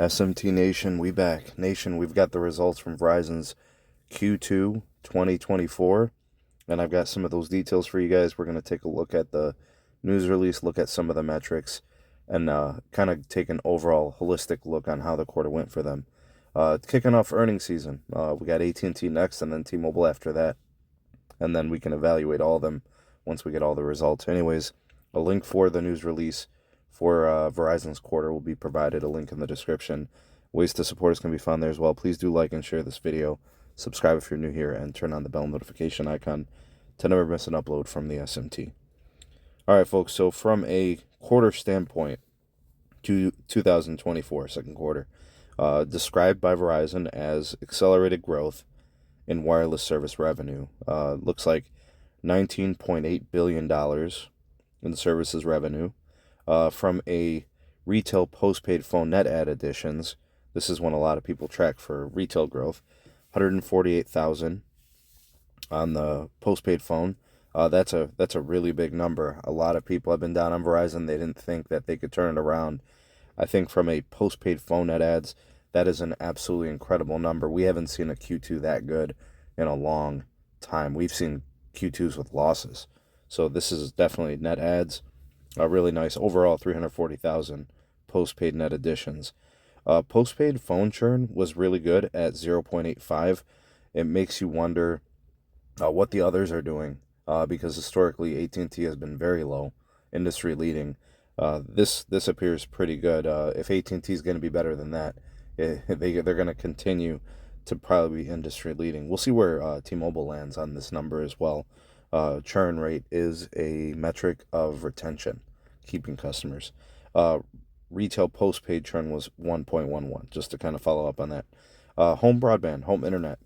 SMT Nation, we back. Nation, we've got the results from Verizon's Q2 2024, and I've got some of those details for you guys. We're going to take a look at the news release, look at some of the metrics, and kind of take an overall holistic look on how the quarter went for them. Kicking off earnings season, we got AT&T next and then T-Mobile after that, and then we can evaluate all of them once we get all the results. Anyways, a link for the news release for Verizon's quarter will be provided, a link in the description. Ways to support us can be found there as well. Please do like and share this video. Subscribe if you're new here, and turn on the bell notification icon to never miss an upload from the SMT. All right, folks, so from a quarter standpoint, 2024 second quarter, described by Verizon as accelerated growth in wireless service revenue. Looks like $19.8 billion in services revenue. From a retail postpaid phone net add additions, this is when a lot of people track for retail growth, 148,000 on the postpaid phone. That's a really big number. A lot of people have been down on Verizon. They didn't think that they could turn it around. I think from a postpaid phone net adds, that is an absolutely incredible number. We haven't seen a Q2 that good in a long time. We've seen Q2s with losses. So this is definitely net adds. Really nice. Overall, 340,000 postpaid net additions. Postpaid phone churn was really good at 0.85. It makes you wonder what the others are doing, because historically AT&T has been very low, industry leading. This appears pretty good. If AT&T is going to be better than that, they're going to continue to probably be industry leading. We'll see where T-Mobile lands on this number as well. Churn rate is a metric of retention, keeping customers. Retail postpaid churn was 1.11, just to kind of follow up on that. Home broadband, home internet,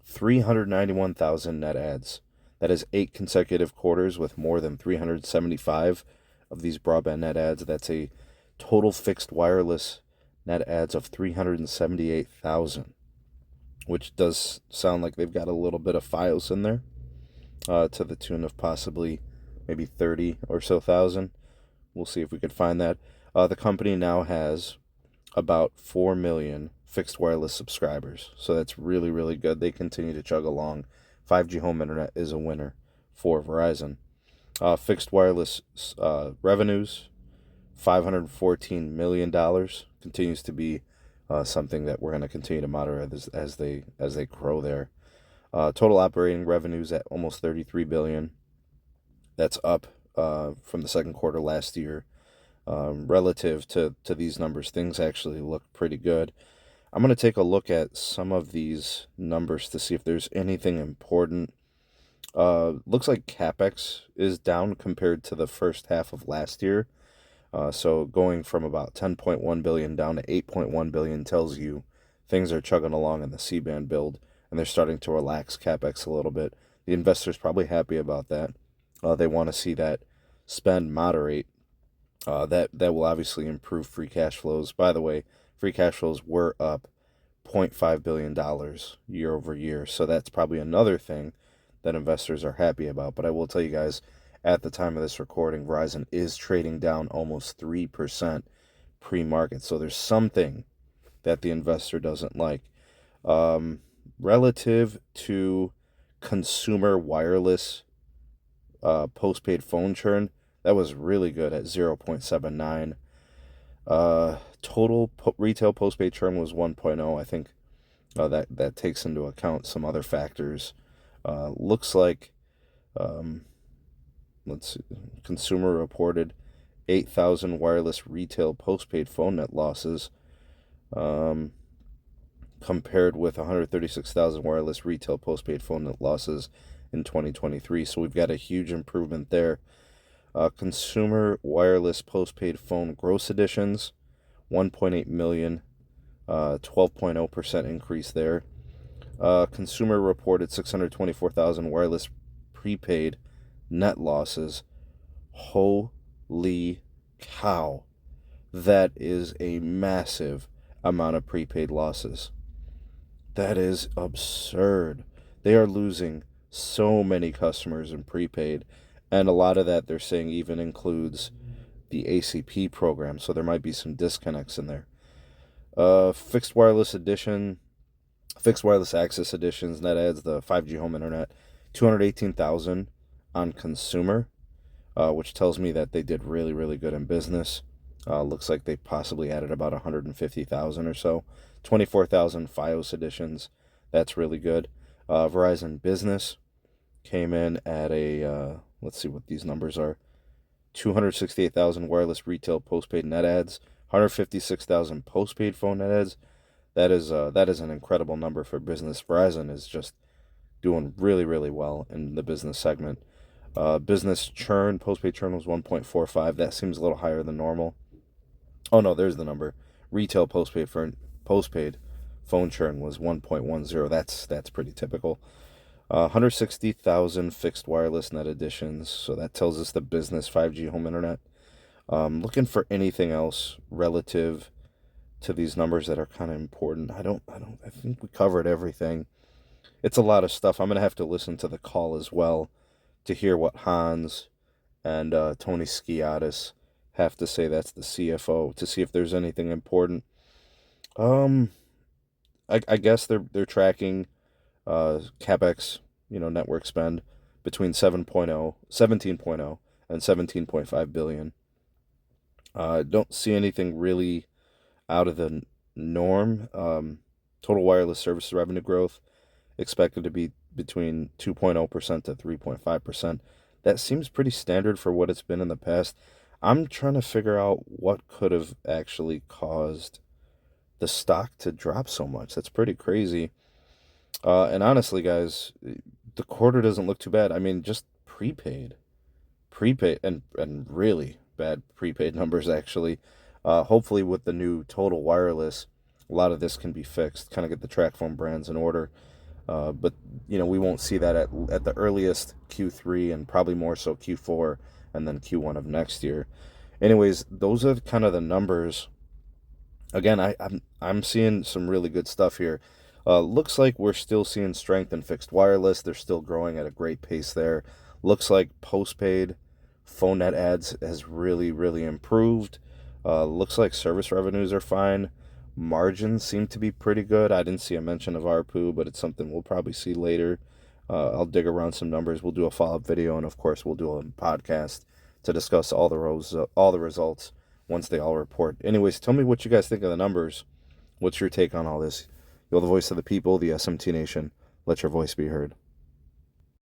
391,000 net adds. That is 8 consecutive quarters with more than 375 of these broadband net adds. That's a total fixed wireless net adds of 378,000, which does sound like they've got a little bit of Fios in there. To the tune of possibly maybe 30 or so thousand. We'll see if we could find that. The company now has about 4 million fixed wireless subscribers, so that's really, really good. They continue to chug along. 5G home internet is a winner for Verizon. Fixed wireless revenues, $514 million, continues to be something that we're going to continue to monitor as they grow there. Total operating revenues at almost $33 billion. That's up from the second quarter last year. Relative to these numbers, things actually look pretty good. I'm going to take a look at some of these numbers to see if there's anything important. Looks like CapEx is down compared to the first half of last year. So going from about $10.1 billion down to $8.1 billion tells you things are chugging along in the C-band build, and they're starting to relax CapEx a little bit. The investor's probably happy about that. They want to see that spend moderate. That will obviously improve free cash flows. By the way, free cash flows were up $0.5 billion year over year, so that's probably another thing that investors are happy about. But I will tell you guys, at the time of this recording, Verizon is trading down almost 3% pre-market, so there's something that the investor doesn't like. Relative to consumer wireless postpaid phone churn, that was really good at 0.79. Total retail postpaid churn was 1.0. I think that takes into account some other factors. Looks like, let's see, consumer reported 8,000 wireless retail postpaid phone net losses, compared with 136,000 wireless retail postpaid phone net losses in 2023. So we've got a huge improvement there. Consumer wireless postpaid phone gross additions, 1.8 million, 12.0% increase there. Consumer reported 624,000 wireless prepaid net losses. Holy cow. That is a massive amount of prepaid losses. That is absurd. They are losing so many customers in prepaid, and a lot of that they're saying even includes the ACP program, so there might be some disconnects in there. Fixed wireless edition, fixed wireless access editions, net adds, the 5G home internet, 218,000 on consumer, which tells me that they did really, really good in business. Looks like they possibly added about 150,000 or so. 24,000 Fios editions. That's really good. Verizon Business came in at let's see what these numbers are. 268,000 wireless retail postpaid net adds, 156,000 postpaid phone net adds. That is an incredible number for business. Verizon is just doing really, really well in the business segment. Business churn, postpaid churn was 1.45. That seems a little higher than normal. Oh no, there's the number. Retail postpaid phone churn was 1.10. That's pretty typical. 160,000 fixed wireless net additions. So that tells us the business 5G home internet. Looking for anything else relative to these numbers that are kind of important. I think we covered everything. It's a lot of stuff. I'm going to have to listen to the call as well to hear what Hans and Tony Skiatis have to say. That's the CFO, to see if there's anything important. Um, I guess they're tracking capex, network spend between 17.0 and 17.5 billion. Don't see anything really out of the norm. Total wireless service revenue growth expected to be between 2.0% to 3.5%. That seems pretty standard for what it's been in the past. I'm trying to figure out what could have actually caused the stock to drop so much. That's pretty crazy. And honestly, guys, the quarter doesn't look too bad. I mean, just prepaid, and really bad prepaid numbers actually. Hopefully, with the new Total Wireless, a lot of this can be fixed. Kind of get the track phone brands in order. But we won't see that at the earliest Q3 and probably more so Q4 and then Q1 of next year. Anyways, those are kind of the numbers. Again, I'm seeing some really good stuff here. Looks like we're still seeing strength in fixed wireless. They're still growing at a great pace there. Looks like postpaid phone net adds has really, really improved. Looks like service revenues are fine. Margins seem to be pretty good. I didn't see a mention of ARPU, but it's something we'll probably see later. I'll dig around some numbers. We'll do a follow-up video, and of course, we'll do a podcast to discuss all the results once they all report. Anyways, tell me what you guys think of the numbers. What's your take on all this? You're the voice of the people, the SMT Nation. Let your voice be heard.